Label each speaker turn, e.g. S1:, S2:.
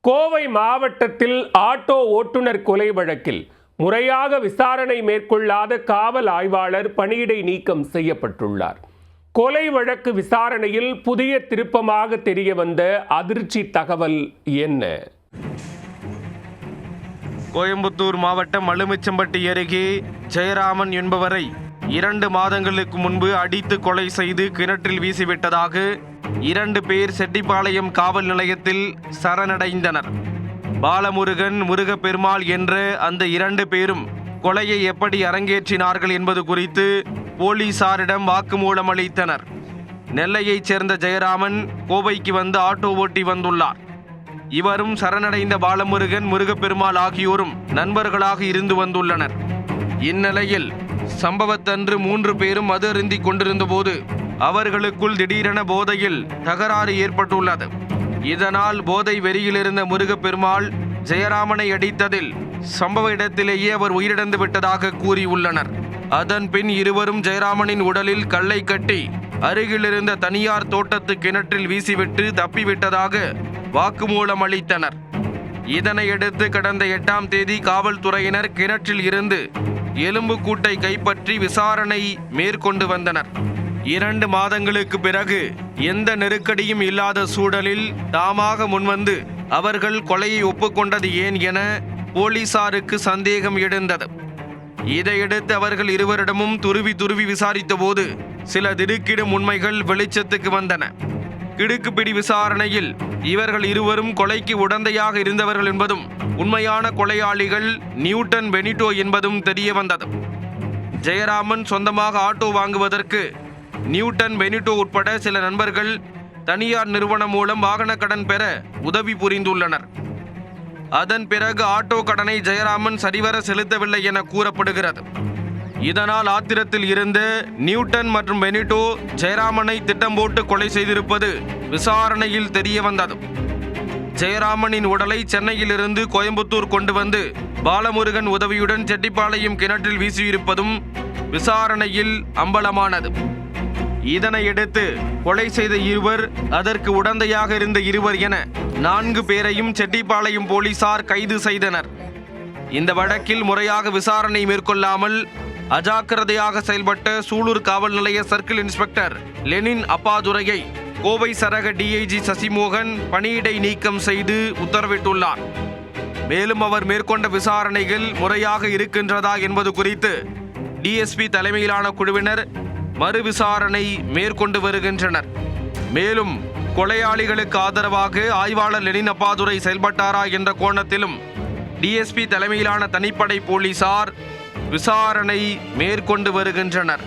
S1: கோவை மாவட்டத்தில் ஆட்டோ ஓட்டுநர் கொலை வழக்கில் முறையாக விசாரணை மேற்கொள்ளாத காவல் ஆய்வாளர் பணியிடை நீக்கம் செய்யப்பட்டுள்ளார். கொலை வழக்கு விசாரணையில் புதிய திருப்பமாக தெரிய வந்த அதிர்ச்சி தகவல் என்ன?
S2: கோயம்புத்தூர் மாவட்டம் மலுமிச்சம்பட்டி அருகே ஜெயராமன் என்பவரை 2 மாதங்களுக்கு முன்பு அடித்து கொலை செய்து கிணற்றில் வீசிவிட்டதாக 2 பேர் செட்டிப்பாளையம் காவல் நிலையத்தில் சரணடைந்தனர். பாலமுருகன், முருகப்பெருமாள் என்ற அந்த 2 பேரும் கொலையை எப்படி அரங்கேற்றினார்கள் என்பது குறித்து போலீசாரிடம் வாக்குமூலம் அளித்தனர். நெல்லையைச் சேர்ந்த ஜெயராமன் கோவைக்கு வந்து ஆட்டோ ஓட்டி வந்துள்ளார். இவரும் சரணடைந்த பாலமுருகன், முருகப்பெருமாள் ஆகியோரும் நண்பர்களாக இருந்து வந்துள்ளனர். இந்நிலையில் சம்பவத்தன்று 3 பேரும் மது அருந்திக் கொண்டிருந்த போது அவர்களுக்குள் திடீரென போதையில் தகராறு ஏற்பட்டுள்ளது. இதனால் போதை வெறியிலிருந்த முருகப்பெருமாள் ஜெயராமனை அடித்ததில் சம்பவ இடத்திலேயே அவர் உயிரிழந்து விட்டதாக கூறியுள்ளனர். அதன் பின் இருவரும் ஜெயராமனின் உடலில் கல்லை கட்டி அருகிலிருந்த தனியார் தோட்டத்து கிணற்றில் வீசிவிட்டு தப்பிவிட்டதாக வாக்குமூலம் அளித்தனர். இதனையடுத்து கடந்த 8ஆம் தேதி காவல்துறையினர் கிணற்றில் இருந்து எலும்புக்கூட்டை கைப்பற்றி விசாரணை மேற்கொண்டு வந்தனர். 2 மாதங்களுக்கு பிறகு எந்த நெருக்கடியும் இல்லாத சூழலில் தாமாக முன்வந்து அவர்கள் கொலையை ஒப்புக்கொண்டது ஏன் என போலீசாருக்கு சந்தேகம் எழுந்தது. இதையடுத்து அவர்கள் இருவரிடமும் துருவி விசாரித்த போது சில திடுக்கிடும் உண்மைகள் வெளிச்சத்துக்கு வந்தன. கிடுக்குப்பிடி விசாரணையில் இவர்கள் இருவரும் கொலைக்கு உடந்தையாக இருந்தவர்கள் என்பதும் உண்மையான கொலையாளிகள் நியூட்டன் பெனிட்டோ என்பதும் தெரிய வந்தது. ஜெயராமன் சொந்தமாக ஆட்டோ வாங்குவதற்கு நியூட்டன் பெனிட்டோ உட்பட சில நண்பர்கள் தனியார் நிறுவனம் மூலம் வாகன கடன் பெற உதவி புரிந்துள்ளனர். அதன் பிறகு ஆட்டோ கடனை ஜெயராமன் சரிவர செலுத்தவில்லை என கூறப்படுகிறது. இதனால் ஆத்திரத்தில் இருந்த நியூட்டன் மற்றும் பெனிட்டோ ஜெயராமனை திட்டம் போட்டு கொலை செய்திருப்பது விசாரணையில் தெரிய வந்தது. ஜெயராமனின் உடலை சென்னையிலிருந்து கோயம்புத்தூர் கொண்டு வந்து பாலமுருகன் உதவியுடன் செட்டிப்பாளையம் கிணற்றில் வீசியிருப்பதும் விசாரணையில் அம்பலமானது. இதனையடுத்து கொலை செய்த இருவர், அதற்கு உடந்தையாக இருந்த இருவர் என 4 பேரையும் செட்டிப்பாளையம் போலீசார் கைது செய்தனர். இந்த வழக்கில் முறையாக விசாரணை மேற்கொள்ளாமல் அஜாக்கிரதையாக செயல்பட்ட சூலூர் காவல் நிலைய சர்க்கிள் இன்ஸ்பெக்டர் லெனின் அப்பாதுரையை கோவை சரக டிஐஜி சசிமோகன் பணியிடை நீக்கம் செய்து உத்தரவிட்டுள்ளார். மேலும் அவர் மேற்கொண்ட விசாரணைகள் முறையாக இருக்கின்றதா என்பது குறித்து டிஎஸ்பி தலைமையிலான குழுவினர் மறு விசாரணை மேற்கொண்டு வருகின்றனர். மேலும் கொலையாளிகளுக்கு ஆதரவாக ஆய்வாளர் லெனின் அப்பாதுரை செயல்பட்டாரா என்ற கோணத்திலும் டிஎஸ்பி தலைமையிலான தனிப்படை போலீசார் விசாரணை மேற்கொண்டு வருகின்றனர்.